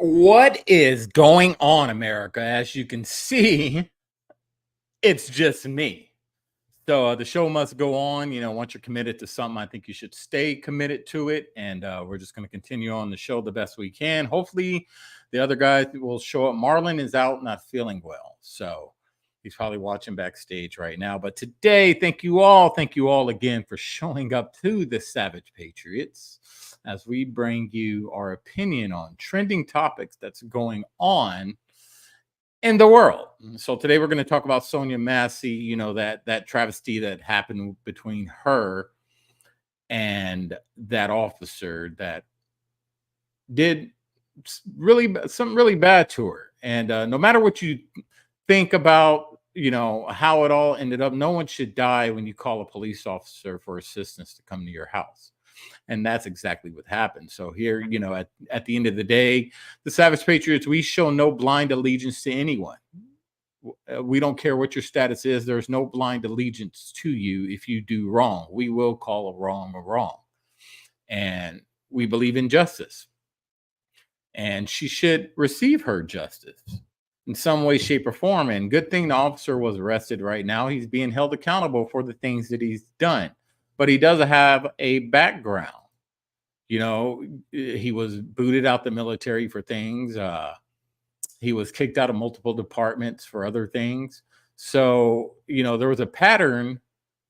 What is going on, America? As you can see, it's just me. So the show must go on. Once you're committed to something, I think you should stay committed to it. And we're just going to continue on the show the best we can. Hopefully, the other guys will show up. Marlon is out, not feeling well. So he's probably watching backstage right now. But today, thank you all. Thank you all again for showing up to the Savage Patriots as we bring you our opinion on trending topics that's going on in the world. So today we're going to talk about SONYA MASSEY, that travesty that happened between her and that officer that did something really bad to her. And no matter what you think about, how it all ended up, no one should die when you call a police officer for assistance to come to your house. And that's exactly what happened. So here, at the end of the day, the Savage Patriots, we show no blind allegiance to anyone. We don't care what your status is. There's no blind allegiance to you. If you do wrong, we will call a wrong. And we believe in justice. And she should receive her justice in some way, shape, or form. And good thing the officer was arrested right now. He's being held accountable for the things that he's done. But he does have a background. He was booted out the military for things. He was kicked out of multiple departments for other things. So, there was a pattern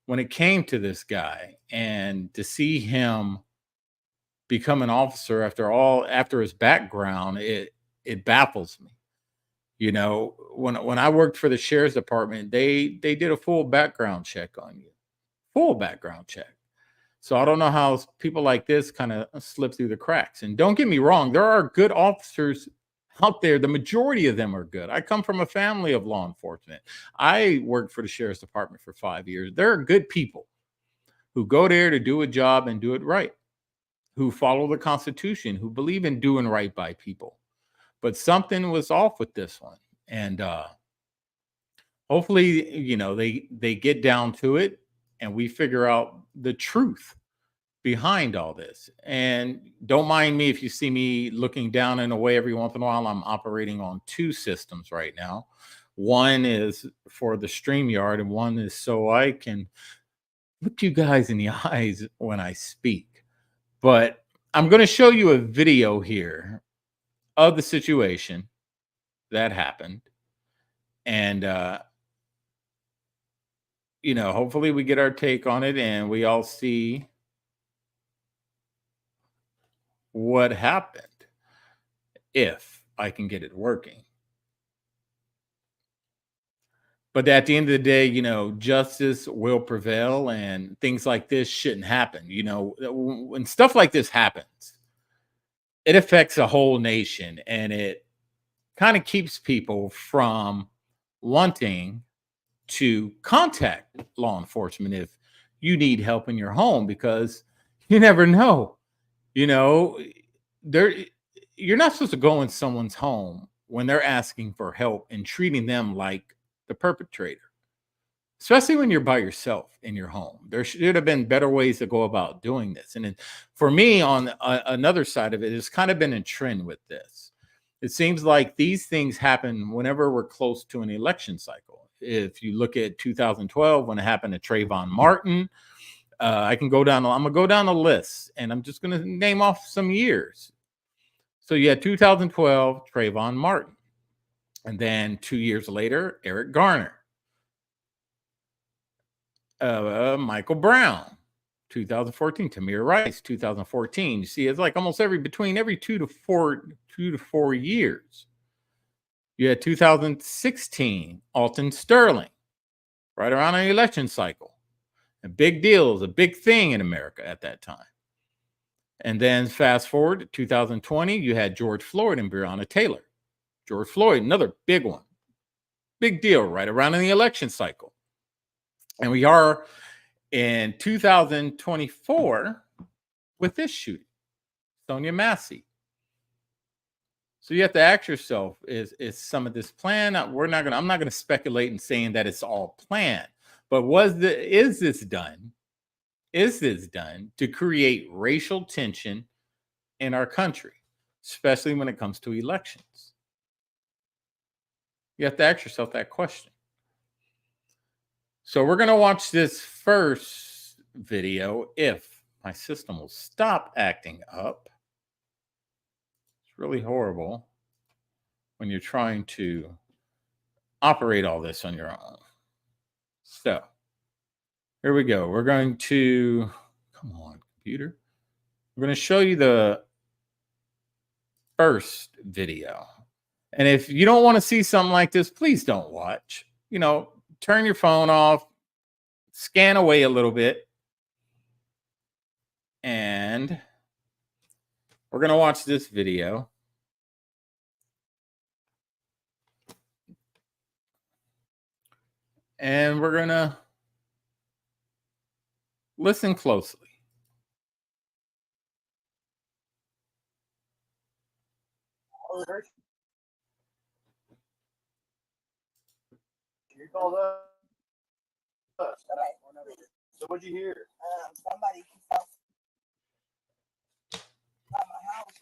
when it came to this guy. And to see him become an officer after his background, it baffles me. When I worked for the sheriff's department, they did a full background check on you. Full background check. So I don't know how people like this kind of slip through the cracks. And don't get me wrong, there are good officers out there. The majority of them are good. I come from a family of law enforcement. I worked for the sheriff's department for 5 years. There are good people who go there to do a job and do it right, who follow the Constitution, who believe in doing right by people. But something was off with this one. And hopefully, they get down to it and we figure out the truth behind all this. And don't mind me if you see me looking down in a way every once in a while. I'm operating on two systems right now. One is for the StreamYard, and one is so I can look you guys in the eyes when I speak. But I'm going to show you a video here of the situation that happened. And hopefully we get our take on it and we all see what happened, if I can get it working. But at the end of the day, justice will prevail and things like this shouldn't happen. When stuff like this happens, it affects a whole nation and it kind of keeps people from wanting to contact law enforcement if you need help in your home, because you never know. There you're not supposed to go in someone's home when they're asking for help and treating them like the perpetrator, especially when you're by yourself in your home. There should have been better ways to go about doing this. And for me, on another side of it, it's kind of been a trend with this. It seems like these things happen whenever we're close to an election cycle. If you look at 2012, when it happened to Trayvon Martin, I'm gonna go down the list, and I'm just gonna name off some years. So you had 2012, Trayvon Martin, and then 2 years later, Eric Garner, Michael Brown, 2014, Tamir Rice, 2014. You see, it's like almost between every 2 to 4 years. You had 2016, Alton Sterling, right around an election cycle. A big deal, it was a big thing in America at that time. And then fast forward to 2020, you had George Floyd and Breonna Taylor. George Floyd, another big one. Big deal, right around in the election cycle. And we are in 2024 with this shooting, SONYA MASSEY. So you have to ask yourself, is some of this planned? I'm not going to speculate in saying that it's all planned, but is this done? Is this done to create racial tension in our country? especially when it comes to elections. You have to ask yourself that question. So we're going to watch this first video if my system will stop acting up. It's really horrible when you're trying to operate all this on your own. So here we go. We're going to, come on, computer. We're going to show you the first video. And if you don't want to see something like this, please don't watch. Turn your phone off, scan away a little bit, and we're going to watch this video. And we're going to listen closely. You called us. So what'd you hear? Somebody by my house.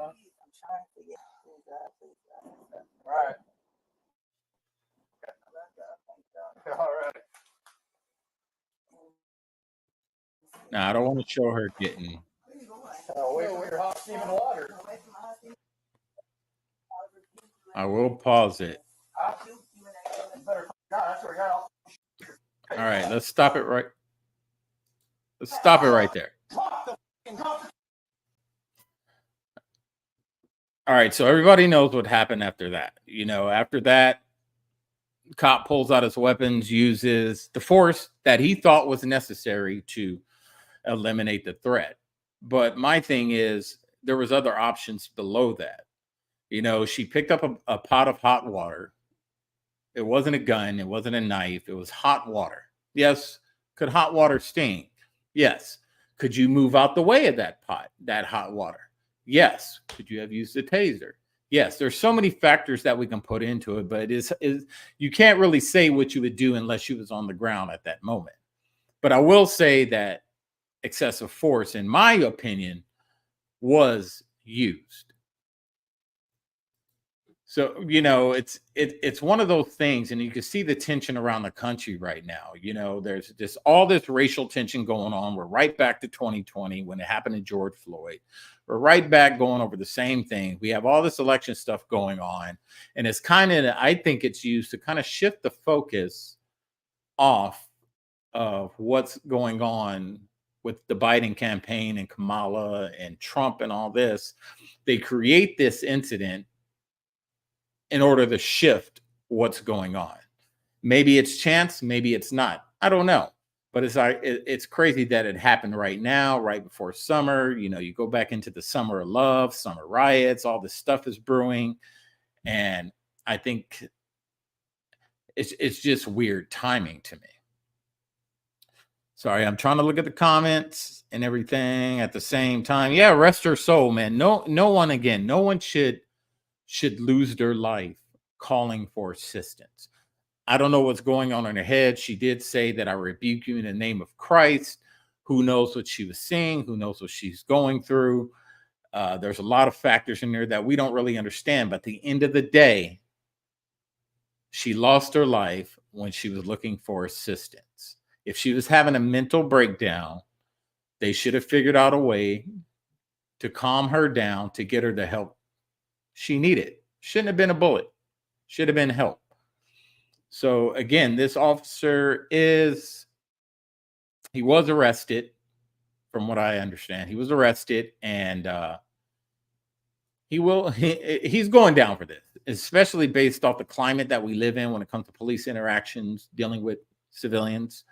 I'm trying to get. All right. All right. Now, I don't want to show her getting. Wait for your hot steaming water. I will pause it. All right, let's stop it right. Let's stop it right there. All right, so everybody knows what happened after that. After that, cop pulls out his weapons, uses the force that he thought was necessary to eliminate the threat. But my thing is, there was other options below that. She picked up a pot of hot water. It wasn't a gun. It wasn't a knife. It was hot water. Yes. Could hot water sting? Yes. Could you move out the way of that pot, that hot water? Yes. Could you have used a taser? Yes. There's so many factors that we can put into it, but you can't really say what you would do unless you was on the ground at that moment. But I will say that excessive force, in my opinion, was used. So, it's one of those things, and you can see the tension around the country right now. There's just all this racial tension going on. We're right back to 2020 when it happened to George Floyd. We're right back going over the same thing. We have all this election stuff going on, and it's I think it's used to kind of shift the focus off of what's going on with the Biden campaign and Kamala and Trump and all this. They create this incident in order to shift what's going on. Maybe it's chance, maybe it's not. I don't know. But it's crazy that it happened right now, right before summer. You go back into the summer of love, summer riots, all this stuff is brewing. And I think it's just weird timing to me. Sorry, I'm trying to look at the comments and everything at the same time. Yeah, rest her soul, man. No one should lose their life calling for assistance. I don't know what's going on in her head. She did say that I rebuke you in the name of Christ. Who knows what she was seeing? Who knows what she's going through? There's a lot of factors in there that we don't really understand. But at the end of the day, she lost her life when she was looking for assistance. If she was having a mental breakdown, they should have figured out a way to calm her down, to get her the help she needed. Shouldn't have been a bullet. Should have been help. So again, this officer he was arrested, from what I understand. He was arrested, and he's going down for this, especially based off the climate that we live in when it comes to police interactions, dealing with civilians.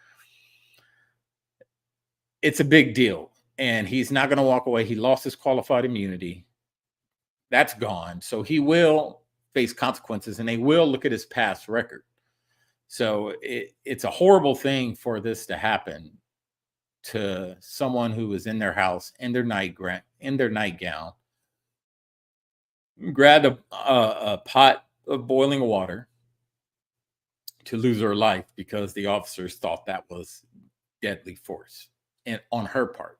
It's a big deal, and he's not going to walk away. He lost his qualified immunity. That's gone. So he will face consequences, and they will look at his past record. So it's a horrible thing for this to happen to someone who was in their house, in their nightgown, grabbed a pot of boiling water to lose her life because the officers thought that was deadly force, and on her part.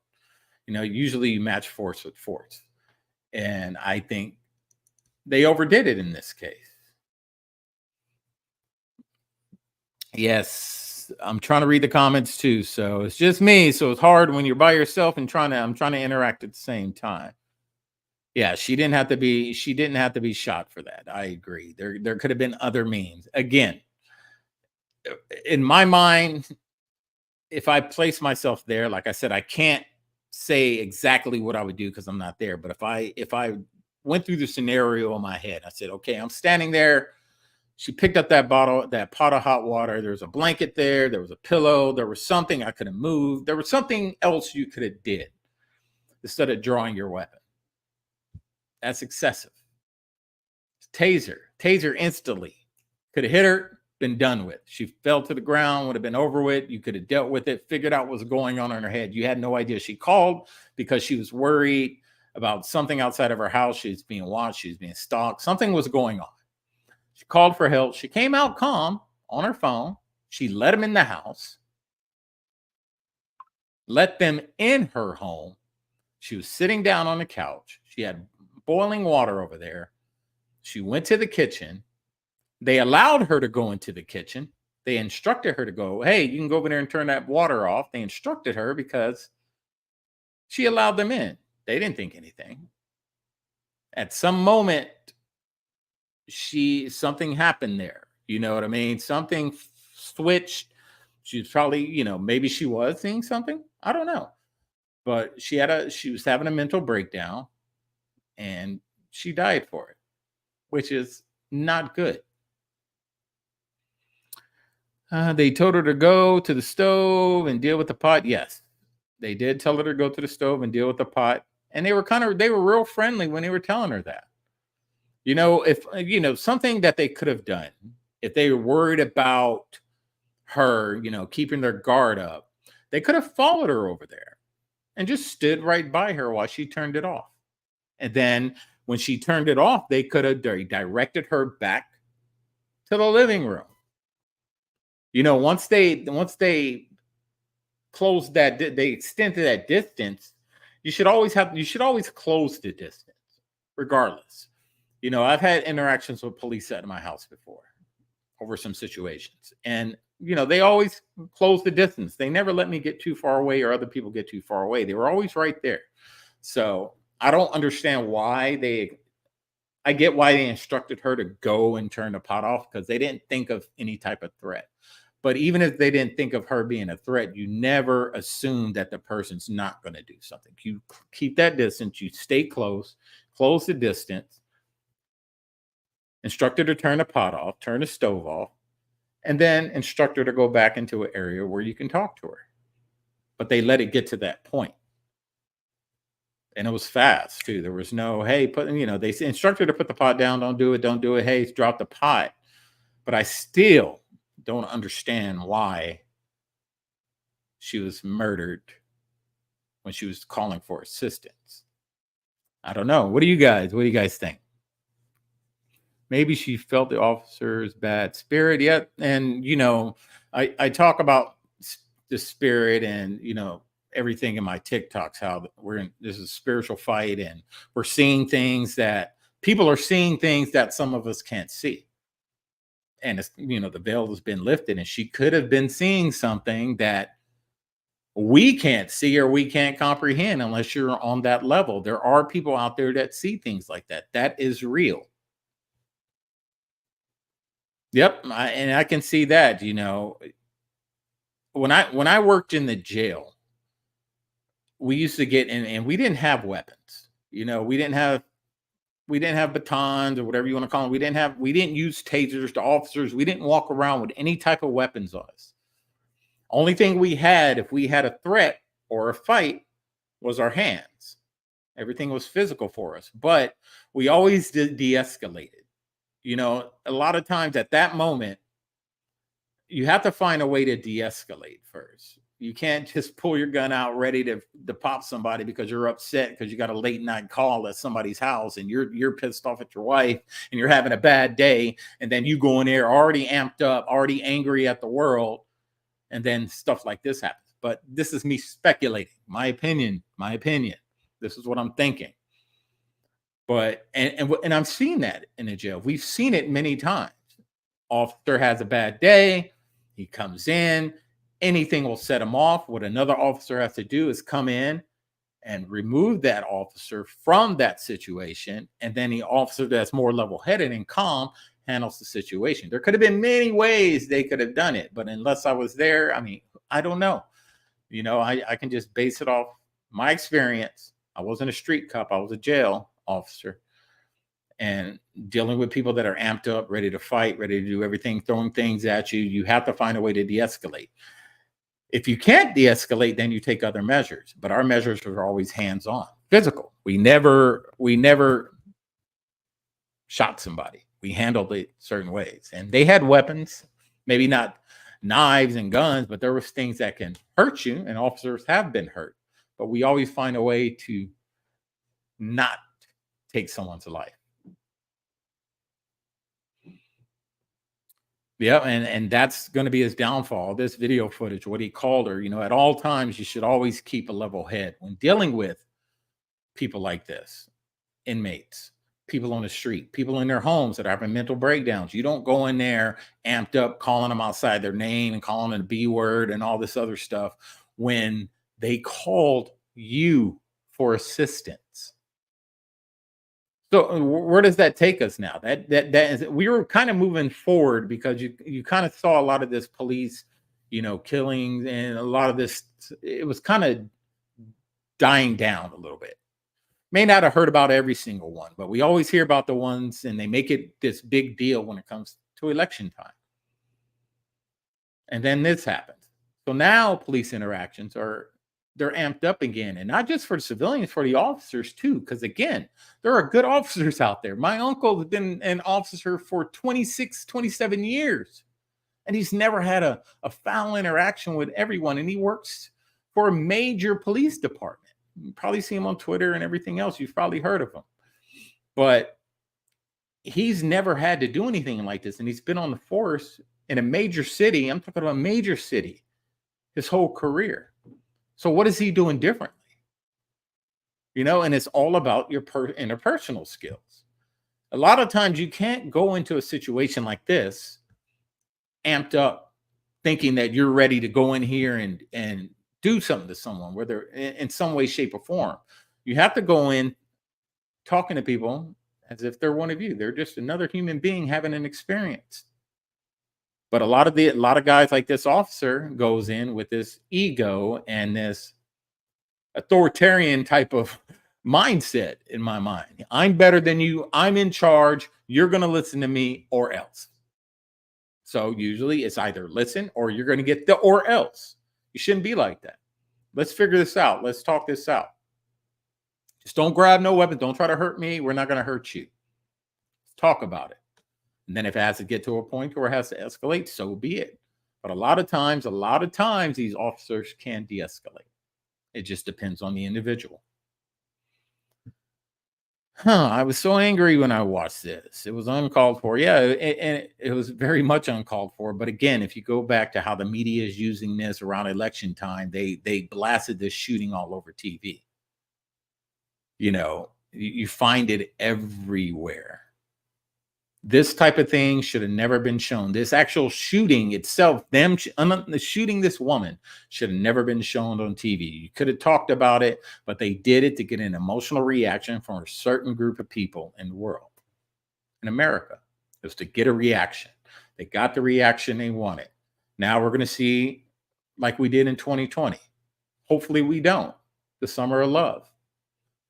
Usually you match force with force. And I think they overdid it in this case. Yes, I'm trying to read the comments too. So it's just me. So it's hard when you're by yourself and I'm trying to interact at the same time. Yeah, she didn't have to be shot for that. I agree. There could have been other means. Again, in my mind, if I place myself there, like I said, I can't say exactly what I would do because I'm not there. But if I went through the scenario in my head, I said, okay, I'm standing there. She picked up that pot of hot water. There was a blanket there. There was a pillow. There was something I could have moved. There was something else you could have did instead of drawing your weapon. That's excessive. Taser instantly. Could have hit her, been done with. She fell to the ground, would have been over with. You could have dealt with it, figured out what was going on in her head. You had no idea. She called because she was worried about something outside of her house. She was being watched. She was being stalked. Something was going on. She called for help. She came out calm on her phone. She let them in the house, let them in her home. She was sitting down on the couch. She had boiling water over there. She went to the kitchen. They allowed her to go into the kitchen. They instructed her to go, hey, you can go over there and turn that water off. They instructed her because she allowed them in. They didn't think anything. At some moment, something happened there. You know what I mean? Something switched. She was probably, maybe she was seeing something. I don't know. But she was having a mental breakdown and she died for it, which is not good. They told her to go to the stove and deal with the pot. Yes, they did tell her to go to the stove and deal with the pot. And they were real friendly when they were telling her that. If something that they could have done, if they were worried about her, keeping their guard up, they could have followed her over there and just stood right by her while she turned it off. And then when she turned it off, they could have directed her back to the living room. Once they closed they extended that distance, you should always close the distance, regardless. I've had interactions with police at my house before over some situations. And, they always close the distance. They never let me get too far away or other people get too far away. They were always right there. So I don't understand why I get why they instructed her to go and turn the pot off, because they didn't think of any type of threat. But even if they didn't think of her being a threat, you never assume that the person's not going to do something. You keep that distance. You stay close the distance. Instruct her to turn the pot off, turn the stove off, and then instruct her to go back into an area where you can talk to her. But they let it get to that point. And it was fast too. There was no, hey, they instructed her to put the pot down. Don't do it. Hey, drop the pot. But I still don't understand why she was murdered when she was calling for assistance. I don't know. What do you guys think? Maybe she felt the officer's bad spirit. Yet, and I talk about the spirit and everything in my TikToks, how this is a spiritual fight, and we're seeing things that people are seeing things that some of us can't see. And it's, the veil has been lifted, and she could have been seeing something that we can't see or we can't comprehend unless you're on that level. There are people out there that see things like that. That is real. Yep, and I can see that. When I worked in the jail, we used to get in, and we didn't have weapons. We didn't have batons or whatever you want to call them. We didn't use tasers to officers. We didn't walk around with any type of weapons on us. Only thing we had, if we had a threat or a fight, was our hands. Everything was physical for us, but we always de-escalated. A lot of times at that moment, you have to find a way to de-escalate first. You can't just pull your gun out ready to pop somebody because you're upset because you got a late night call at somebody's house and you're pissed off at your wife and you're having a bad day, and then you go in there already amped up, already angry at the world, and then stuff like this happens. But this is me speculating. My opinion. This is what I'm thinking. But and I've seen that in the jail. We've seen it many times. Officer has a bad day, he comes in, anything will set him off. What another officer has to do is come in and remove that officer from that situation, and then the officer that's more level-headed and calm handles the situation. There could have been many ways they could have done it, but unless I was there, I mean, I don't know. I can just base it off my experience. I wasn't a street cop, I was a jail officer, and dealing with people that are amped up, ready to fight, ready to do everything, throwing things at you. You have to find a way to de-escalate. If you can't de-escalate, then you take other measures. But our measures are always hands-on, physical. We never shot somebody. We handled it certain ways. And they had weapons, maybe not knives and guns, but there was things that can hurt you, and officers have been hurt. But we always find a way to not take someone's life. Yeah, and that's going to be his downfall. This video footage, what he called her, at all times, you should always keep a level head when dealing with people like this, inmates, people on the street, people in their homes that are having mental breakdowns. You don't go in there amped up, calling them outside their name and calling them the B word and all this other stuff when they called you for assistance. So where does that take us now? That is, we were kind of moving forward because you kind of saw a lot of this police, killings, and a lot of this. It was kind of dying down a little bit. May not have heard about every single one, but we always hear about the ones, and they make it this big deal when it comes to election time. And then this happens. So now police interactions they're amped up again, and not just for the civilians, for the officers too. Because again, there are good officers out there. My uncle has been an officer for 26, 27 years, and he's never had a foul interaction with everyone. And he works for a major police department. You probably see him on Twitter and everything else. You've probably heard of him, but he's never had to do anything like this. And he's been on the force in a major city. I'm talking about a major city his whole career. So what is he doing differently? And it's all about your interpersonal skills. A lot of times you can't go into a situation like this amped up thinking that you're ready to go in here and do something to someone, whether in some way, shape, or form. You have to go in talking to people as if they're one of you. They're just another human being having an experience. But a lot of guys like this officer goes in with this ego and this authoritarian type of mindset in my mind. I'm better than you. I'm in charge. You're going to listen to me or else. So usually it's either listen or you're going to get the or else. You shouldn't be like that. Let's figure this out. Let's talk this out. Just don't grab no weapon. Don't try to hurt me. We're not going to hurt you. Let's talk about it. And then if it has to get to a point where it has to escalate, so be it. But a lot of times, these officers can de-escalate. It just depends on the individual. I was so angry when I watched this. It was uncalled for. Yeah, and it was very much uncalled for. But again, if you go back to how the media is using this around election time, they blasted this shooting all over TV. You find it everywhere. This type of thing should have never been shown. This actual shooting itself, shooting this woman, should have never been shown on TV. You could have talked about it, but they did it to get an emotional reaction from a certain group of people in the world. In America, it was to get a reaction. They got the reaction they wanted. Now we're going to see, like we did in 2020. Hopefully we don't. The summer of love.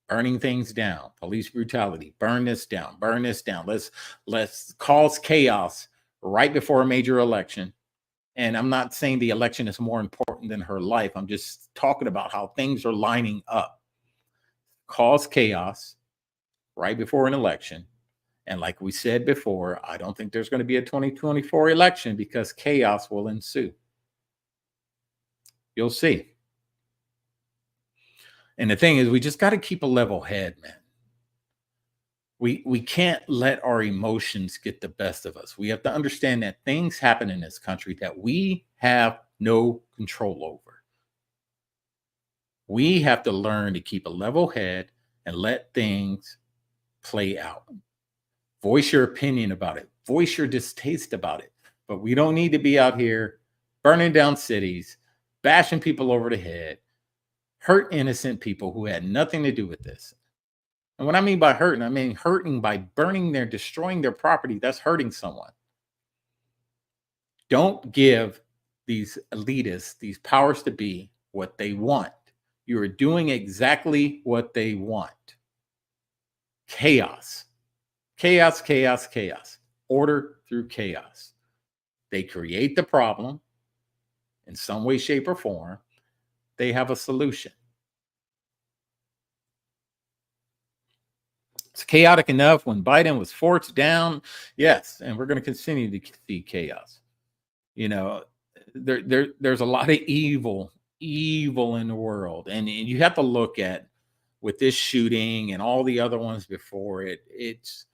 Burning things down, police brutality, burn this down. Let's cause chaos right before a major election. And I'm not saying the election is more important than her life. I'm just talking about how things are lining up. Cause chaos right before an election. And like we said before, I don't think there's going to be a 2024 election because chaos will ensue. You'll see. And the thing is, we just got to keep a level head, man. We can't let our emotions get the best of us. We have to understand that things happen in this country that we have no control over. We have to learn to keep a level head and let things play out. Voice your opinion about it. Voice your distaste about it. But we don't need to be out here burning down cities, bashing people over the head, hurt innocent people who had nothing to do with this. And what I mean by hurting, I mean hurting by destroying their property. That's hurting someone. Don't give these elitists, these powers to be, what they want. You are doing exactly what they want. Chaos. Chaos, chaos, chaos. Order through chaos. They create the problem in some way, shape, or form. They have a solution. It's chaotic enough when Biden was forced down. Yes, and we're going to continue to see chaos. You know, there's a lot of evil in the world. And you have to look at, with this shooting and all the other ones before it, it's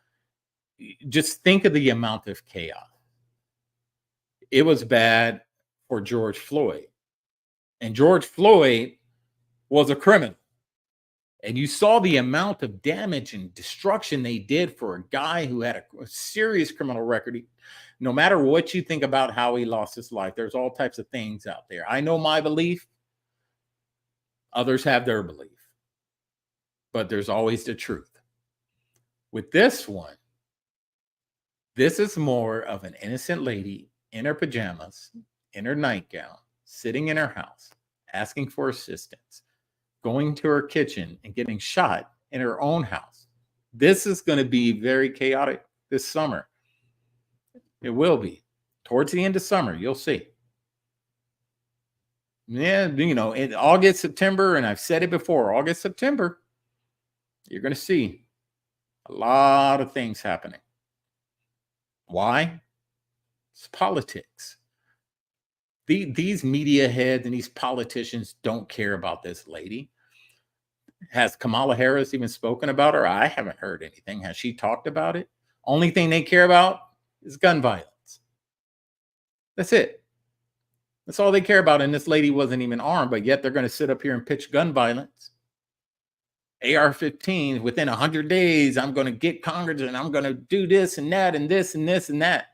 just think of the amount of chaos. It was bad for George Floyd. And George Floyd was a criminal. And you saw the amount of damage and destruction they did for a guy who had a serious criminal record. No matter what you think about how he lost his life, there's all types of things out there. I know my belief. Others have their belief. But there's always the truth. With this one, this is more of an innocent lady in her pajamas, in her nightgown, sitting in her house, asking for assistance, going to her kitchen and getting shot in her own house. This is going to be very chaotic this summer. It will be. Towards the end of summer, you'll see. Yeah, you know, in August, September, and I've said it before, August, September, you're going to see a lot of things happening. Why? It's politics. These media heads and these politicians don't care about this lady. Has Kamala Harris even spoken about her? I haven't heard anything. Has she talked about it? Only thing they care about is gun violence. That's it. That's all they care about. And this lady wasn't even armed, but yet they're going to sit up here and pitch gun violence. AR-15, within 100 days, I'm going to get Congress and I'm going to do this and that and this and this and that.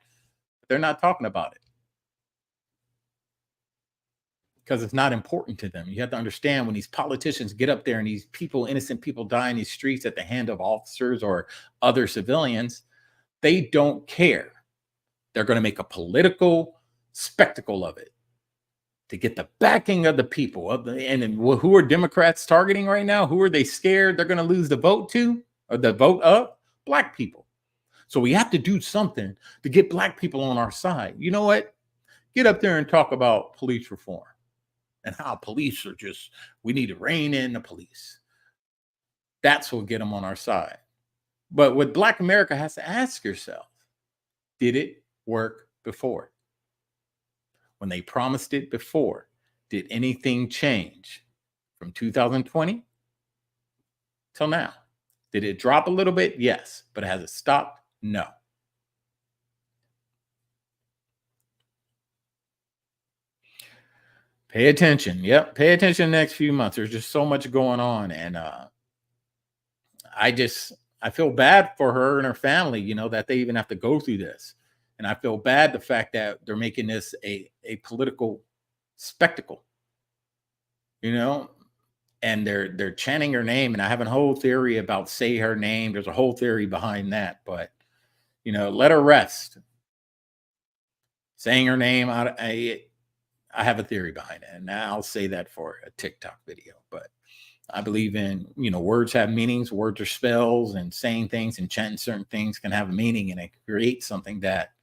But they're not talking about it because it's not important to them. You have to understand, when these politicians get up there and these people, innocent people, die in these streets at the hand of officers or other civilians, they don't care. They're going to make a political spectacle of it to get the backing of the people. And who are Democrats targeting right now? Who are they scared they're going to lose the vote to, or the vote of? Black people. So we have to do something to get black people on our side. You know what? Get up there and talk about police reform and how police are just, we need to rein in the police. That's what get them on our side. But what Black America has to ask yourself, did it work before? When they promised it before, did anything change from 2020 till now? Did it drop a little bit? Yes. But has it stopped? No. Pay attention. Yep. Pay attention the next few months. There's just so much going on. And I feel bad for her and her family, you know, that they even have to go through this. And I feel bad the fact that they're making this a political spectacle, you know, and they're chanting her name. And I have a whole theory about say her name. There's a whole theory behind that, but, you know, let her rest. Saying her name, I have a theory behind it, and I'll say that for a TikTok video. But I believe in, you know, words have meanings, words are spells, and saying things and chanting certain things can have a meaning, and it creates something that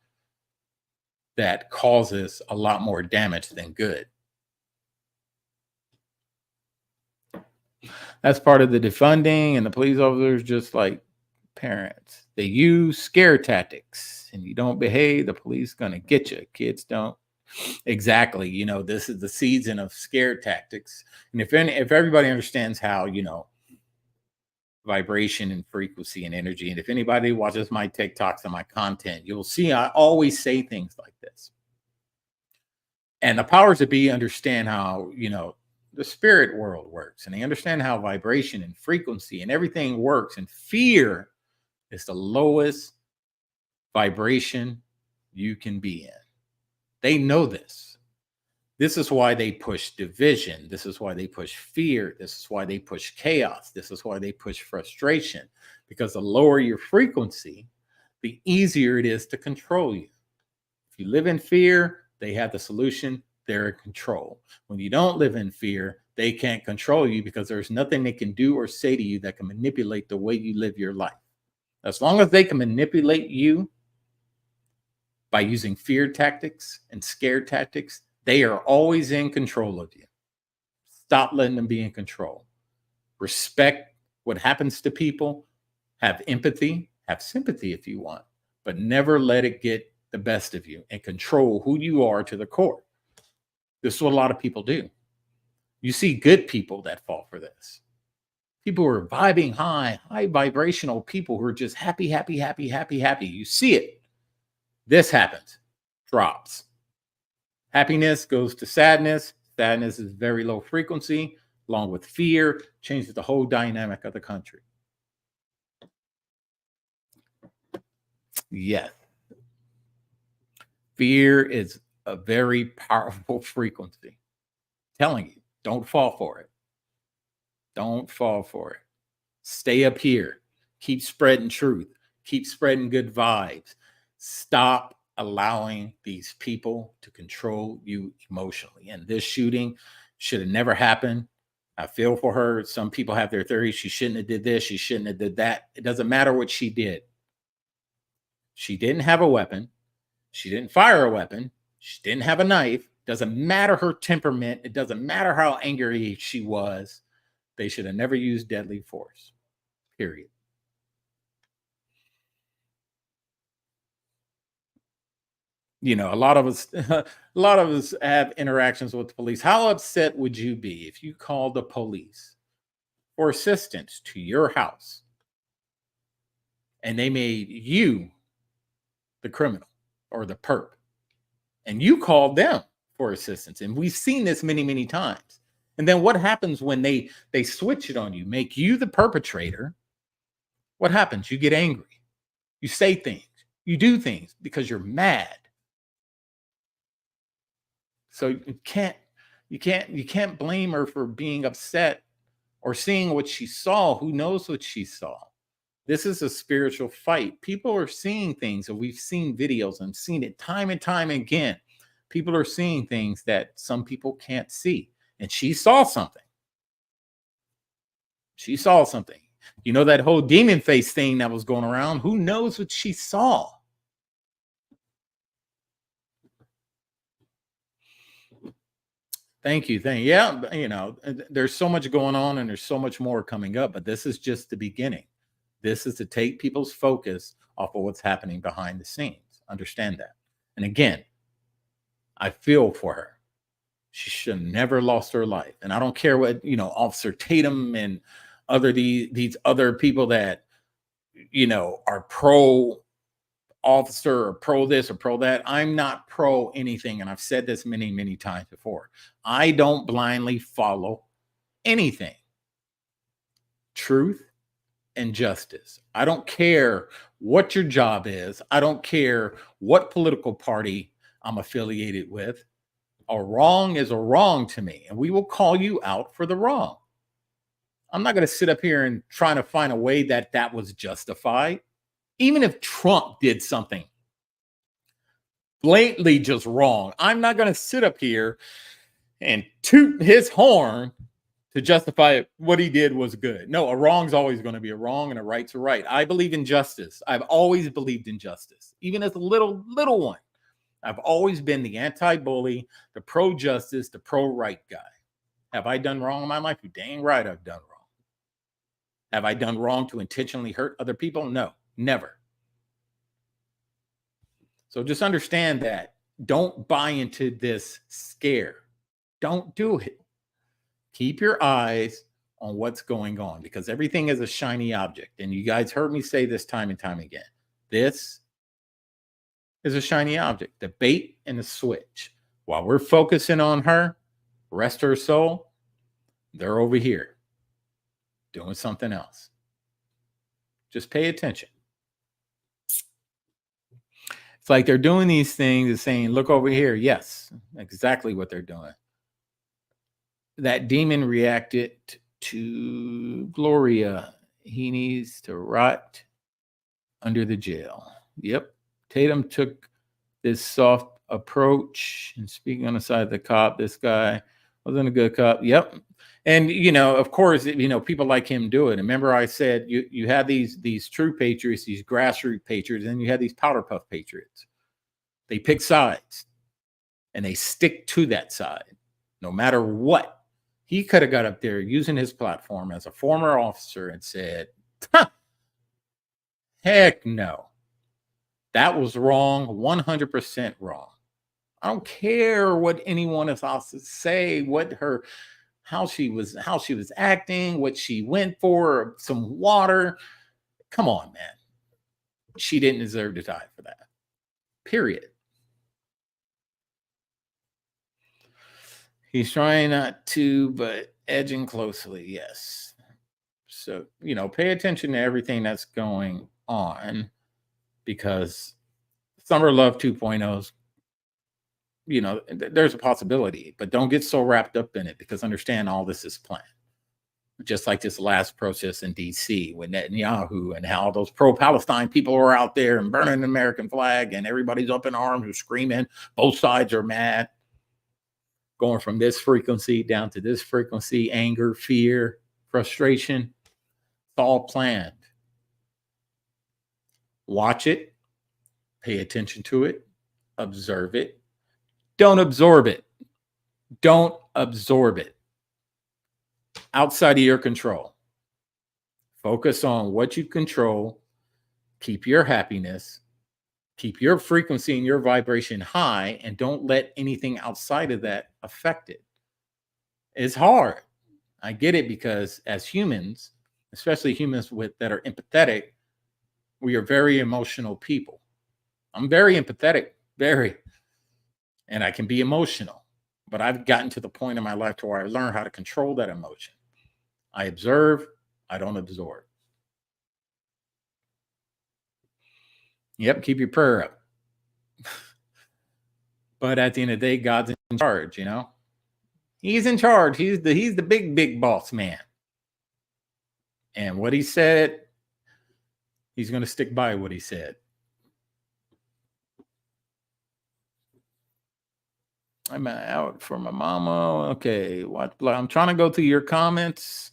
causes a lot more damage than good. That's part of the defunding, and the police officers, just like parents, they use scare tactics, and you don't behave, the police gonna get you. Kids don't. Exactly. You know, this is the season of scare tactics. And if everybody understands how, you know, vibration and frequency and energy, and if anybody watches my TikToks and my content, you'll see I always say things like this. And the powers that be understand how, you know, the spirit world works, and they understand how vibration and frequency and everything works. And fear It's the lowest vibration you can be in. They know this. This is why they push division. This is why they push fear. This is why they push chaos. This is why they push frustration. Because the lower your frequency, the easier it is to control you. If you live in fear, they have the solution. They're in control. When you don't live in fear, they can't control you because there's nothing they can do or say to you that can manipulate the way you live your life. As long as they can manipulate you by using fear tactics and scare tactics, they are always in control of you. Stop letting them be in control. Respect what happens to people. Have empathy, have sympathy if you want, but never let it get the best of you and control who you are to the core. This is what a lot of people do. You see good people that fall for this. People who are vibing high vibrational people who are just happy, happy, happy, happy, happy. You see it. This happens, drops. Happiness goes to sadness. Sadness is very low frequency, along with fear, changes the whole dynamic of the country. Yes. Fear is a very powerful frequency. I'm telling you, don't fall for it. Don't fall for it. Stay up here. Keep spreading truth. Keep spreading good vibes. Stop allowing these people to control you emotionally. And this shooting should have never happened. I feel for her. Some people have their theories. She shouldn't have did this. She shouldn't have did that. It doesn't matter what she did. She didn't have a weapon. She didn't fire a weapon. She didn't have a knife. Doesn't matter her temperament. It doesn't matter how angry she was. They should have never used deadly force. Period. You know, a lot of us have interactions with the police. How upset would you be if you called the police for assistance to your house and they made you the criminal or the perp, and you called them for assistance? And we've seen this many, many times. And then what happens when they switch it on you, make you the perpetrator? What happens? You get angry. You say things. You do things because you're mad. So you can't blame her for being upset or seeing what she saw. Who knows what she saw? This is a spiritual fight. People are seeing things, and we've seen videos and seen it time and time again. People are seeing things that some people can't see. And she saw something. She saw something. You know, that whole demon face thing that was going around? Who knows what she saw? Thank you. Yeah, you know, there's so much going on and there's so much more coming up, but this is just the beginning. This is to take people's focus off of what's happening behind the scenes. Understand that. And again, I feel for her. She should have never lost her life. And I don't care what, you know, Officer Tatum and these other people that, you know, are pro officer or pro this or pro that. I'm not pro anything. And I've said this many, many times before. I don't blindly follow anything. Truth and justice. I don't care what your job is. I don't care what political party I'm affiliated with. A wrong is a wrong to me, and we will call you out for the wrong. I'm not going to sit up here and try to find a way that was justified. Even if Trump did something blatantly just wrong, I'm not going to sit up here and toot his horn to justify what he did was good. No, a wrong's always going to be a wrong and a right's a right. I believe in justice. I've always believed in justice, even as a little one. I've always been the anti-bully, the pro-justice, the pro-right guy. Have I done wrong in my life? You're dang right I've done wrong. Have I done wrong to intentionally hurt other people? No, never. So just understand that. Don't buy into this scare. Don't do it. Keep your eyes on what's going on, because everything is a shiny object. And you guys heard me say this time and time again. This is a shiny object, the bait and the switch. While we're focusing on her, rest her soul, they're over here doing something else. Just pay attention. It's like they're doing these things and saying, look over here. Yes, exactly what they're doing. That demon reacted to Gloria. He needs to rot under the jail. Yep. Tatum took this soft approach and speaking on the side of the cop. This guy wasn't a good cop. Yep. And of course, people like him do it. And remember, I said you have these true patriots, these grassroots patriots, and you have these powder puff patriots. They pick sides and they stick to that side, no matter what. He could have got up there using his platform as a former officer and said, heck no. That was wrong, 100% wrong. I don't care what anyone else say, how she was acting, what she went for, some water. Come on, man. She didn't deserve to die for that. Period. He's trying not to, but edging closely, yes. So, pay attention to everything that's going on, because Summer Love 2.0's, there's a possibility, but don't get so wrapped up in it, because understand all this is planned. Just like this last protest in DC with Netanyahu, and how those pro-Palestine people are out there and burning the American flag, and everybody's up in arms and screaming. Both sides are mad. Going from this frequency down to this frequency, anger, fear, frustration. It's all planned. Watch it. Pay attention to it. Observe it. Don't absorb it. Don't absorb it. Outside of your control. Focus on what you control. Keep your happiness. Keep your frequency and your vibration high, and don't let anything outside of that affect it. It's hard. I get it, because as humans, especially humans that are empathetic, we are very emotional people. I'm very empathetic, very. And I can be emotional. But I've gotten to the point in my life to where I learned how to control that emotion. I observe, I don't absorb. Yep, keep your prayer up. But at the end of the day, God's in charge, He's in charge. He's the big boss man. And what he said, he's going to stick by what he said. I'm out for my mama. Okay, I'm trying to go through your comments.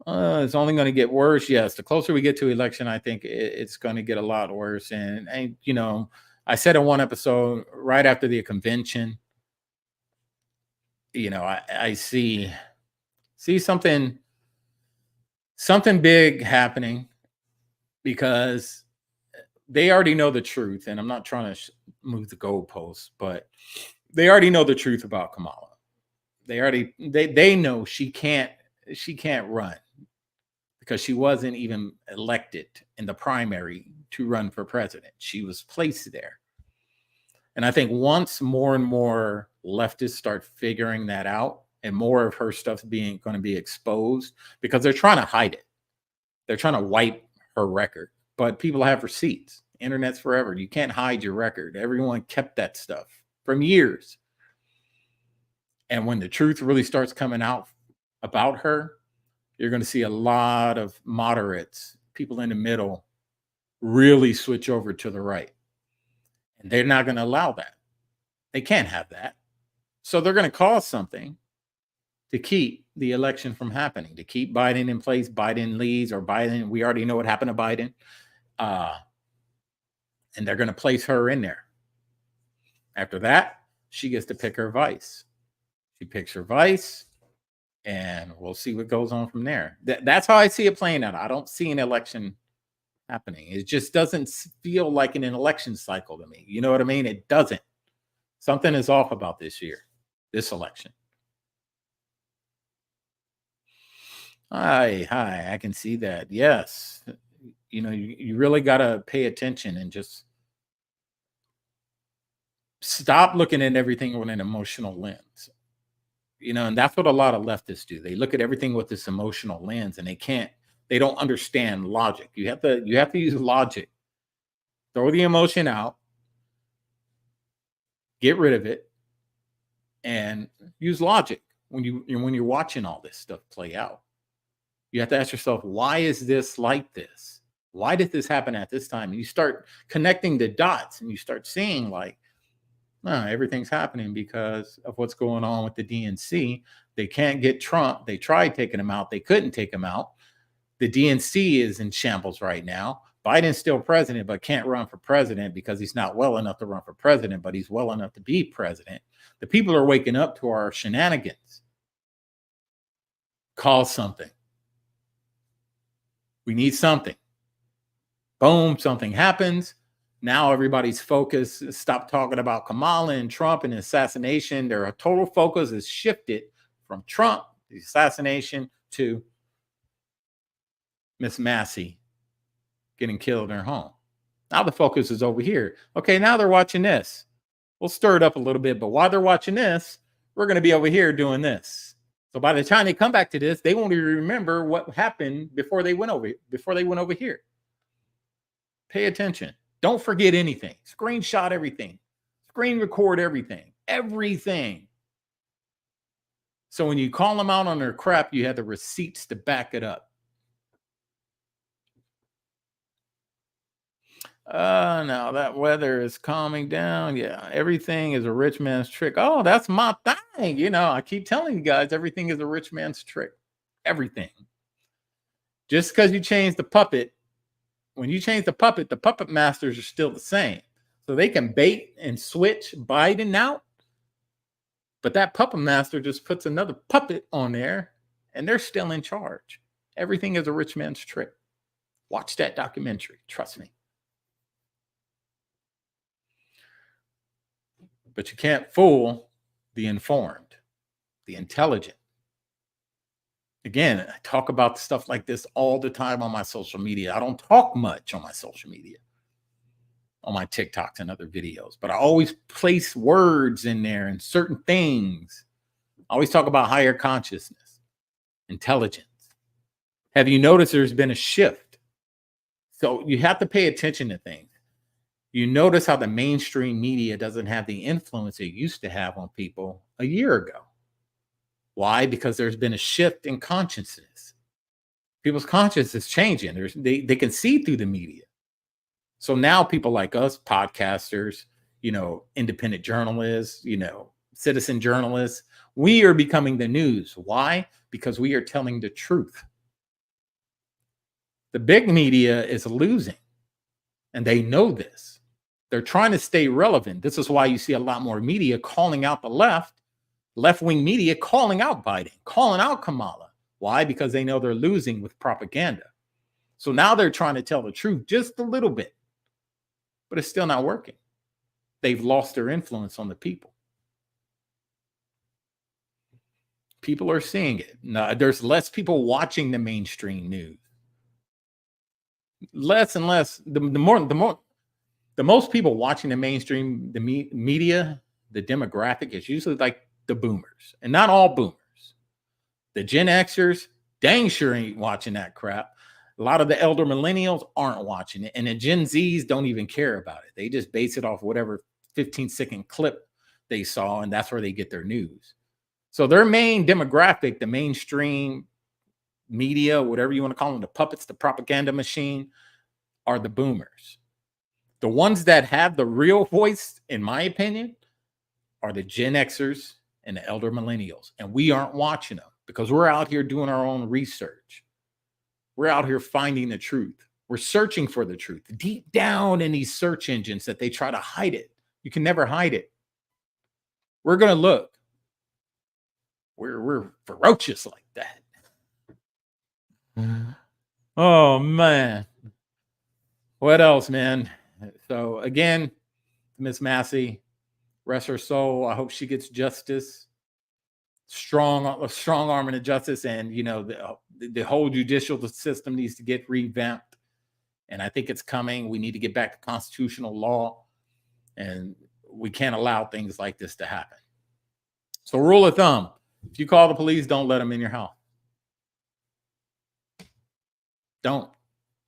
It's only going to get worse. Yes, the closer we get to election, I think it's going to get a lot worse. And I said in one episode, right after the convention, I see something big happening, because they already know the truth. And I'm not trying to move the goalposts, but they already know the truth about Kamala. They know she can't run, because she wasn't even elected in the primary to run for president. She was placed there. And I think once more and more leftists start figuring that out, and more of her stuff's going to be exposed, because they're trying to hide it. They're trying to wipe her record. But people have receipts. Internet's forever. You can't hide your record. Everyone kept that stuff from years. And when the truth really starts coming out about her, you're going to see a lot of moderates, people in the middle, really switch over to the right. And they're not going to allow that. They can't have that. So they're going to cause something to keep the election from happening, to keep Biden in place. Biden leads, or Biden, we already know what happened to Biden. And they're going to place her in there. After that, she gets to pick her vice. She picks her vice, and we'll see what goes on from there. That's how I see it playing out. I don't see an election happening. It just doesn't feel like an election cycle to me. You know what I mean? It doesn't. Something is off about this year, this election. Hi, I can see that. Yes. You really got to pay attention and just stop looking at everything with an emotional lens. And that's what a lot of leftists do. They look at everything with this emotional lens, and they don't understand logic. You have to use logic. Throw the emotion out Get rid of it and use logic when you're watching all this stuff play out. You have to ask yourself, why is this like this? Why did this happen at this time? And you start connecting the dots and you start seeing like, no, everything's happening because of what's going on with the DNC. They can't get Trump. They tried taking him out. They couldn't take him out. The DNC is in shambles right now. Biden's still president, but can't run for president because he's not well enough to run for president, but he's well enough to be president. The people are waking up to our shenanigans. Call something. We need something. Boom, something happens. Now everybody's focus, stop talking about Kamala and Trump and assassination. Their total focus is shifted from Trump, the assassination, to Miss Massey getting killed in her home. Now the focus is over here. Okay, now they're watching this. We'll stir it up a little bit, but while they're watching this, we're going to be over here doing this. So by the time they come back to this, they won't even remember what happened before they went over here. Pay attention. Don't forget anything. Screenshot everything. Screen record everything. Everything. So when you call them out on their crap, you have the receipts to back it up. Now that weather is calming down. Yeah, everything is a rich man's trick. Oh, that's my thing. You know, I keep telling you guys, everything is a rich man's trick. Everything. Just because you change the puppet, when you change the puppet masters are still the same. So they can bait and switch Biden out. But that puppet master just puts another puppet on there and they're still in charge. Everything is a rich man's trick. Watch that documentary. Trust me. But you can't fool the informed, the intelligent. Again, I talk about stuff like this all the time on my social media. I don't talk much on my social media, on my TikToks and other videos, but I always place words in there and certain things. I always talk about higher consciousness, intelligence. Have you noticed there's been a shift? So you have to pay attention to things. You notice how the mainstream media doesn't have the influence it used to have on people a year ago. Why? Because there's been a shift in consciousness. People's consciousness is changing. They can see through the media. So now people like us, podcasters, independent journalists, citizen journalists, we are becoming the news. Why? Because we are telling the truth. The big media is losing, and they know this. They're trying to stay relevant. This is why you see a lot more media calling out the left-wing media calling out Biden, calling out Kamala. Why? Because they know they're losing with propaganda. So now they're trying to tell the truth just a little bit, but it's still not working. They've lost their influence on the people. People are seeing it. Now, there's less people watching the mainstream news. Less and less. The most people watching the mainstream media, the demographic is usually like the boomers, and not all boomers. The Gen Xers, dang sure ain't watching that crap. A lot of the elder millennials aren't watching it, and the Gen Zs don't even care about it. They just base it off whatever 15-second clip they saw, and that's where they get their news. So their main demographic, the mainstream media, whatever you want to call them, the puppets, the propaganda machine, are the boomers. The ones that have the real voice, in my opinion, are the Gen Xers and the elder millennials. And we aren't watching them because we're out here doing our own research. We're out here finding the truth. We're searching for the truth deep down in these search engines that they try to hide it. You can never hide it. We're going to look. We're ferocious like that. Oh, man. What else, man? So again, Miss Massey, rest her soul. I hope she gets justice, a strong arm of justice, and the whole judicial system needs to get revamped. And I think it's coming. We need to get back to constitutional law, and we can't allow things like this to happen. So, rule of thumb: if you call the police, don't let them in your house. Don't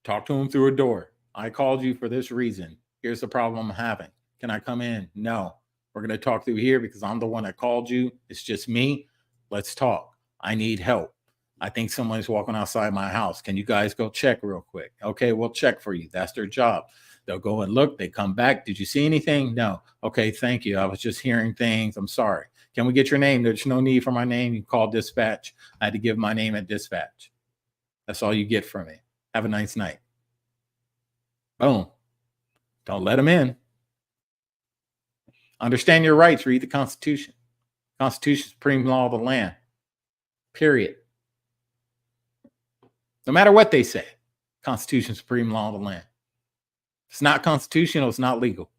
talk to them through a door. I called you for this reason. Here's the problem I'm having. Can I come in? No. We're going to talk through here because I'm the one that called you. It's just me. Let's talk. I need help. I think someone's walking outside my house. Can you guys go check real quick? Okay, we'll check for you. That's their job. They'll go and look. They come back. Did you see anything? No. Okay, thank you. I was just hearing things. I'm sorry. Can we get your name? There's no need for my name. You call dispatch. I had to give my name at dispatch. That's all you get from me. Have a nice night. Boom. Don't let them in. Understand your rights. Read the Constitution. Constitution is supreme law of the land. Period. No matter what they say, Constitution is supreme law of the land. If it's not constitutional, it's not legal.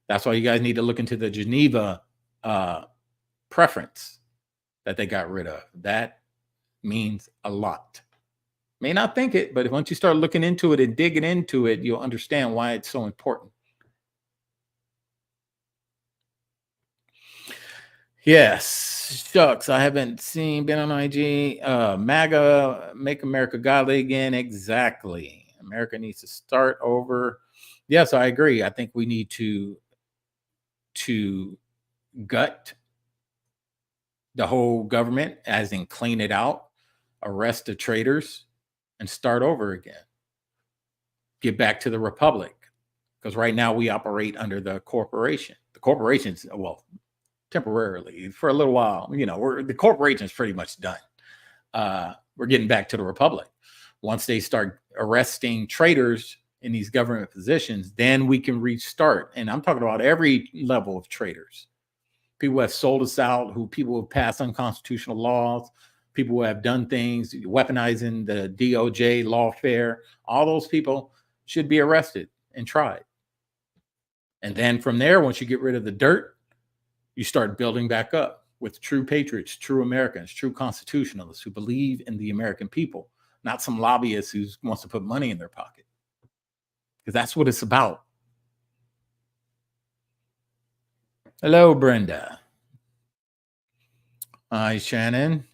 That's why you guys need to look into the Geneva preference that they got rid of. That means a lot. May not think it, but once you start looking into it and digging into it, you'll understand why it's so important. Yes, shucks. I haven't been on IG. MAGA, Make America Godly Again. Exactly. America needs to start over. Yes, I agree. I think we need to gut the whole government, as in clean it out, arrest the traitors, and start over again. Get back to the republic. Because right now we operate under the corporation. The corporation's, well, temporarily, for a little while, the corporation's pretty much done. We're getting back to the republic. Once they start arresting traitors in these government positions, then we can restart. And I'm talking about every level of traitors. People who have sold us out, people who have passed unconstitutional laws, people who have done things, weaponizing the DOJ, lawfare, all those people should be arrested and tried. And then from there, once you get rid of the dirt, you start building back up with true patriots, true Americans, true constitutionalists who believe in the American people, not some lobbyist who wants to put money in their pocket. Because that's what it's about. Hello, Brenda. Hi, Shannon.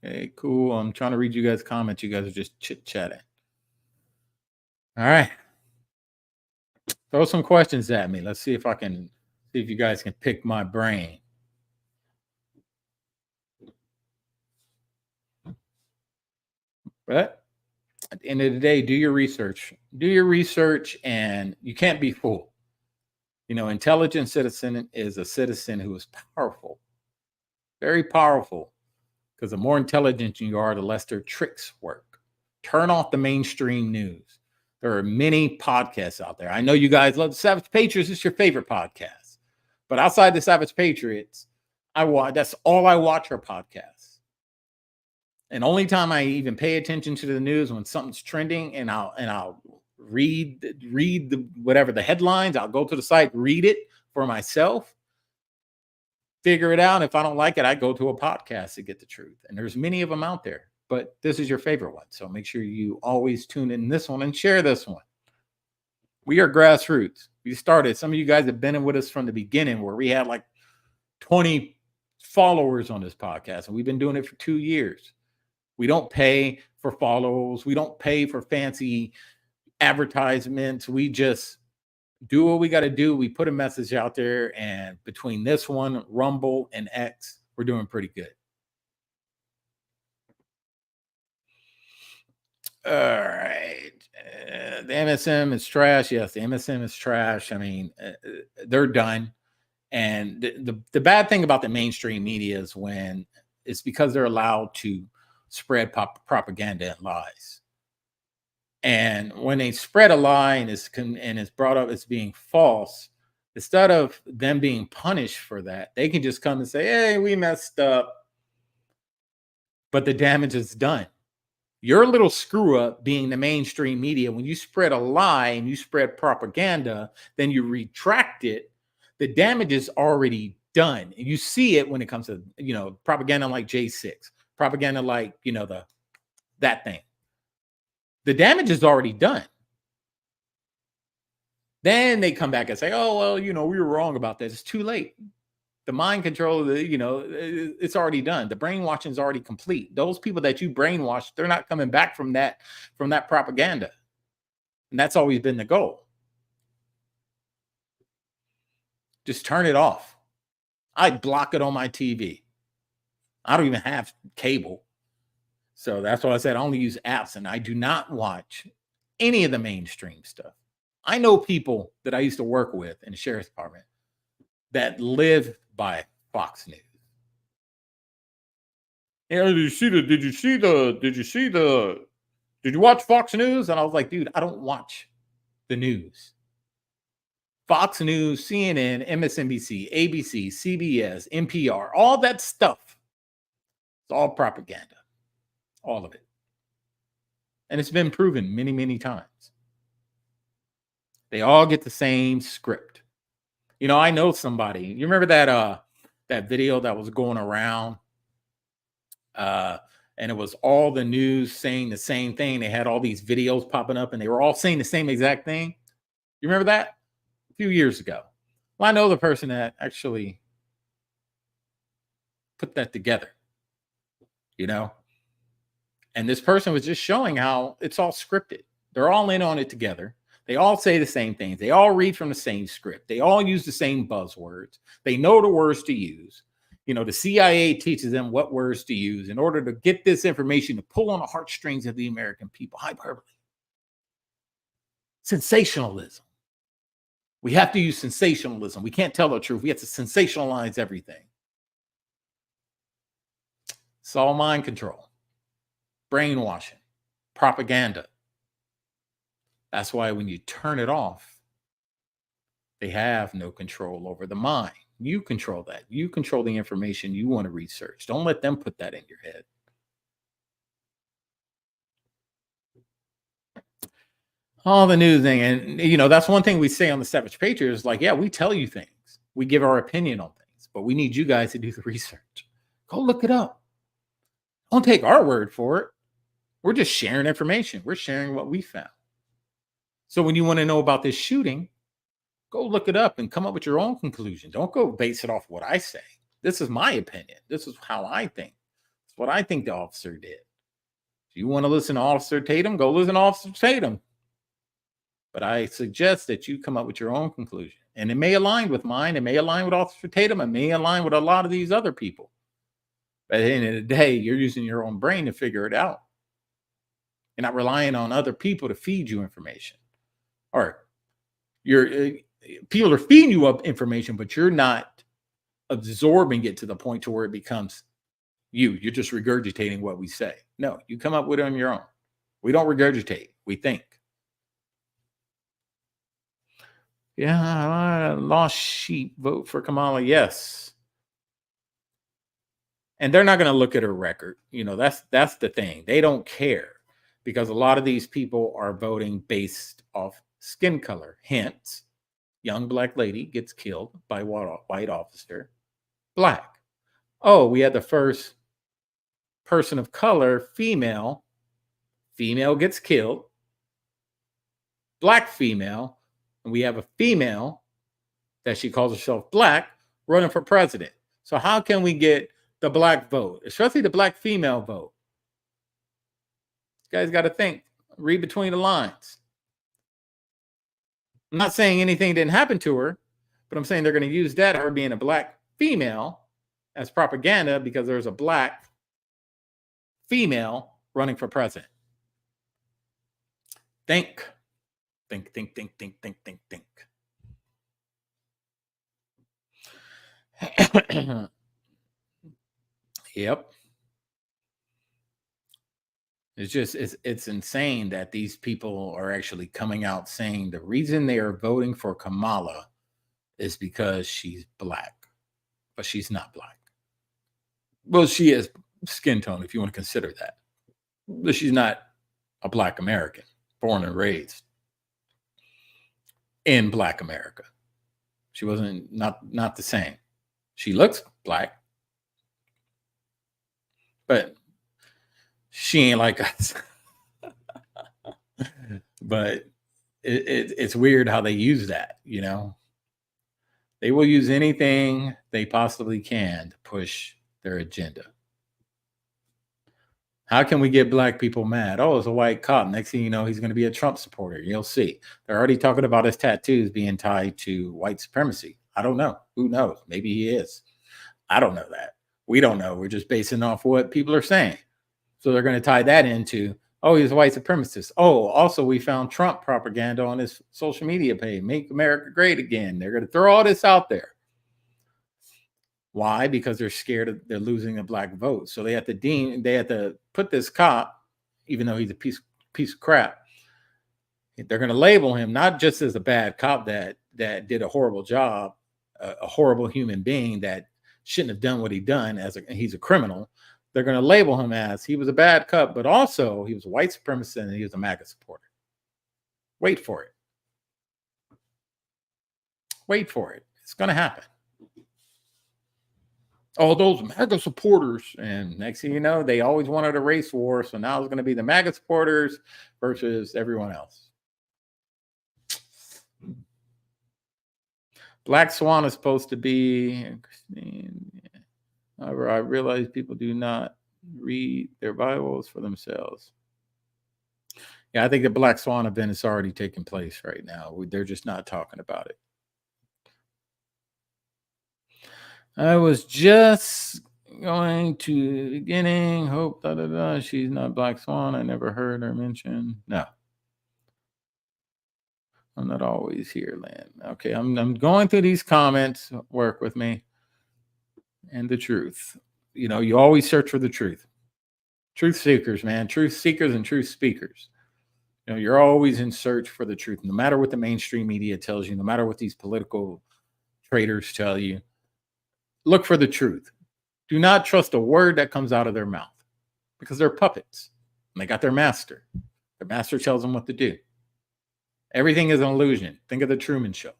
Okay, cool. I'm trying to read you guys' comments. You guys are just chit-chatting. All right. Throw some questions at me. Let's see if you guys can pick my brain. But at the end of the day, do your research. Do your research, and you can't be fooled. Intelligent citizen is a citizen who is powerful, very powerful, because the more intelligent you are, the less their tricks work. Turn off the mainstream news. There are many podcasts out there. I know you guys love Savage Patriots. It's your favorite podcast. But outside the Savage Patriots, that's all I watch are podcasts. And only time I even pay attention to the news when something's trending, and I'll read the headlines. I'll go to the site, read it for myself, figure it out. If I don't like it, I go to a podcast to get the truth. And there's many of them out there, but this is your favorite one. So make sure you always tune in this one and share this one. We are grassroots. We started. Some of you guys have been in with us from the beginning, where we had like 20 followers on this podcast, and we've been doing it for 2 years. We don't pay for follows. We don't pay for fancy advertisements. We just do what we got to do. We put a message out there, and between this one, Rumble, and X, we're doing pretty good. All right. The MSM is trash. Yes, the MSM is trash. I mean, they're done. And the bad thing about the mainstream media is when it's because they're allowed to spread propaganda and lies. And when they spread a lie and it's brought up as being false, instead of them being punished for that, they can just come and say, hey, we messed up. But the damage is done. Your little screw up being the mainstream media, when you spread a lie and you spread propaganda, then you retract it, the damage is already done. And you see it when it comes to, propaganda like J6, propaganda like, that thing. The damage is already done. Then they come back and say, oh, well, we were wrong about this. It's too late. The mind control, it's already done. The brainwashing is already complete. Those people that you brainwashed, they're not coming back from that propaganda. And that's always been the goal. Just turn it off. I'd block it on my TV. I don't even have cable. So that's why I said I only use apps, and I do not watch any of the mainstream stuff. I know people that I used to work with in the sheriff's department that live by Fox News. You know, did you watch Fox News? And I was like, dude, I don't watch the news. Fox News, CNN, MSNBC, ABC, CBS, NPR, all that stuff. It's all propaganda. All of it. And it's been proven many, many times. They all get the same script. You know, I know somebody. You remember that video that was going around? And it was all the news saying the same thing. They had all these videos popping up and they were all saying the same exact thing. You remember that? A few years ago. Well, I know the person that actually put that together, you know? And this person was just showing how it's all scripted. They're all in on it together. They all say the same things. They all read from the same script. They all use the same buzzwords. They know the words to use. You know, the CIA teaches them what words to use in order to get this information to pull on the heartstrings of the American people. Hyperbole. Sensationalism. We have to use sensationalism. We can't tell the truth. We have to sensationalize everything. It's all mind control, brainwashing, propaganda. That's why when you turn it off, they have no control over the mind. You control that. You control the information you want to research. Don't let them put that in your head. All the news thing. And, you know, that's one thing we say on the Savage Patriots. Like, yeah, we tell you things. We give our opinion on things. But we need you guys to do the research. Go look it up. Don't take our word for it. We're just sharing information. We're sharing what we found. So when you want to know about this shooting, go look it up and come up with your own conclusion. Don't go base it off what I say. This is my opinion. This is how I think. It's what I think the officer did. If you want to listen to Officer Tatum, go listen to Officer Tatum. But I suggest that you come up with your own conclusion. And it may align with mine. It may align with Officer Tatum. It may align with a lot of these other people. But at the end of the day, you're using your own brain to figure it out. You're not relying on other people to feed you information. Or people are feeding you up information, but you're not absorbing it to the point to where it becomes you. You're just regurgitating what we say. No, you come up with it on your own. We don't regurgitate. We think. Yeah, lost sheep vote for Kamala. Yes. And they're not going to look at her record. You know, that's the thing. They don't care because a lot of these people are voting based off skin color. Hence, young black lady gets killed by white officer, black. Oh, we had the first person of color, female gets killed, black female, and we have a female that she calls herself black running for president. So how can we get the black vote, especially the black female vote? You guys got to think, read between the lines. I'm not saying anything didn't happen to her, but I'm saying they're going to use that, her being a black female, as propaganda because there's a black female running for president. Think. Yep. It's insane that these people are actually coming out saying the reason they are voting for Kamala is because she's black, but she's not black. Well, she is skin tone, if you want to consider that, but she's not a black American, born and raised in black America. She wasn't not the same. She looks black, but she ain't like us. But it's weird how they use that, you know. They will use anything they possibly can to push their agenda. How can we get black people mad? Oh, it's a white cop. Next thing you know, he's going to be a Trump supporter. You'll see. They're already talking about his tattoos being tied to white supremacy. I don't know. Who knows? Maybe he is. I don't know that. We don't know. We're just basing off what people are saying. So they're going to tie that into, oh, he's a white supremacist. Oh, also, we found Trump propaganda on his social media page. Make America great again. They're going to throw all this out there. Why? Because they're scared they're losing a black vote. So they have to put this cop, even though he's a piece of crap. They're going to label him not just as a bad cop that did a horrible job, a horrible human being that shouldn't have done what he done, he's a criminal. They're going to label him as he was a bad cop, but also he was a white supremacist and he was a MAGA supporter. Wait for it. Wait for it. It's going to happen. Oh, those MAGA supporters. And next thing you know, they always wanted a race war. So now it's going to be the MAGA supporters versus everyone else. Black Swan is supposed to be, however, I realize people do not read their Bibles for themselves. Yeah, I think the Black Swan event is already taking place right now. They're just not talking about it. I was just going to the beginning. Hope, she's not Black Swan. I never heard her mention. No. I'm not always here, Lynn. Okay, I'm going through these comments. Work with me. And the truth. You know, you always search for the truth. Truth seekers, man. Truth seekers and truth speakers. You know, you're always in search for the truth. No matter what the mainstream media tells you, no matter what these political traders tell you, look for the truth. Do not trust a word that comes out of their mouth because they're puppets and they got their master. Their master tells them what to do. Everything is an illusion. Think of the Truman Show.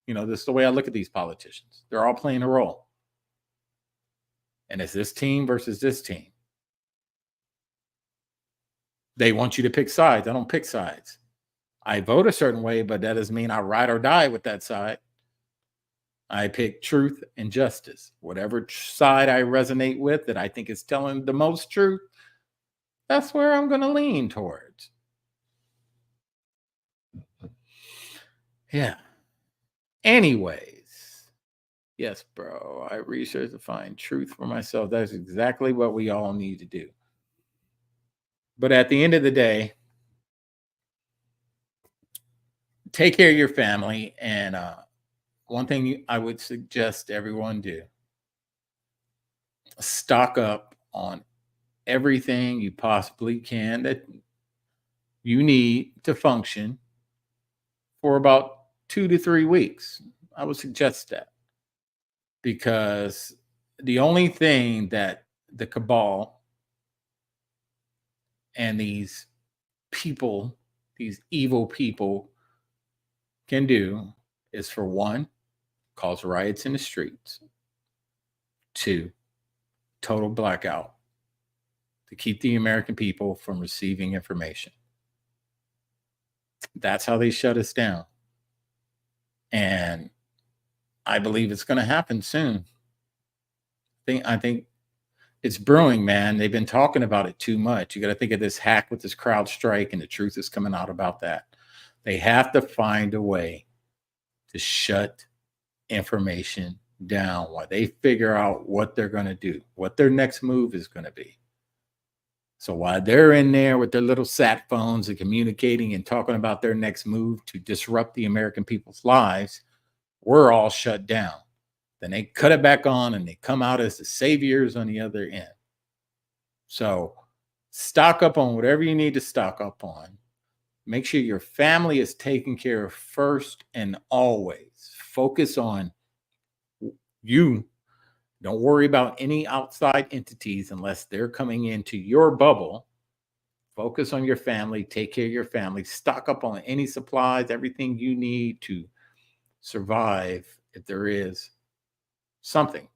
You know, this is the way I look at these politicians. They're all playing a role. And it's this team versus this team. They want you to pick sides. I don't pick sides. I vote a certain way, but that doesn't mean I ride or die with that side. I pick truth and justice. Whatever side I resonate with that I think is telling the most truth, that's where I'm going to lean towards. Yeah. Anyways, yes, bro. I researched to find truth for myself. That's exactly what we all need to do. But at the end of the day, take care of your family. And one thing I would suggest everyone do, stock up on everything you possibly can that you need to function for about 2 to 3 weeks. I would suggest that, because the only thing that the cabal and these people, these evil people, can do is, for one, cause riots in the streets. 2, total blackout to keep the American people from receiving information. That's how they shut us down. And I believe it's going to happen soon. I think it's brewing, man. They've been talking about it too much. You got to think of this hack with this CrowdStrike, and the truth is coming out about that. They have to find a way to shut information down while they figure out what they're going to do, what their next move is going to be. So while they're in there with their little sat phones and communicating and talking about their next move to disrupt the American people's lives, we're all shut down. Then they cut it back on and they come out as the saviors on the other end. So stock up on whatever you need to stock up on. Make sure your family is taken care of first and always. Focus on you. Don't worry about any outside entities unless they're coming into your bubble. Focus on your family. Take care of your family. Stock up on any supplies, everything you need to survive if there is something.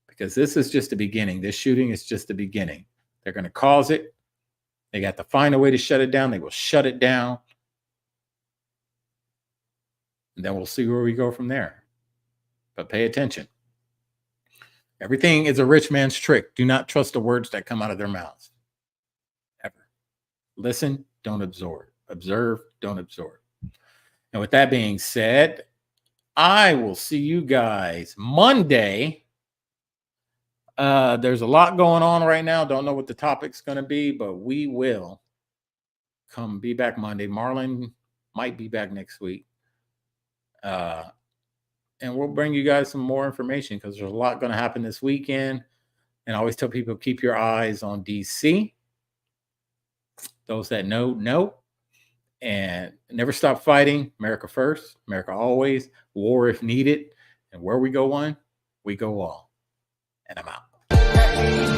Because this is just the beginning. This shooting is just the beginning. They're going to cause it. They got to find a way to shut it down. They will shut it down. And then we'll see where we go from there. But pay attention. Everything is a rich man's trick. Do not trust the words that come out of their mouths. Ever. Listen, don't absorb. Observe, don't absorb. And with that being said, I will see you guys Monday. There's a lot going on right now. Don't know what the topic's going to be, but we will be back Monday. Marlon might be back next week. And we'll bring you guys some more information because there's a lot going to happen this weekend. And I always tell people, keep your eyes on DC. Those that know. And never stop fighting. America first, America always. War if needed. And where we go one, we go all. And I'm out.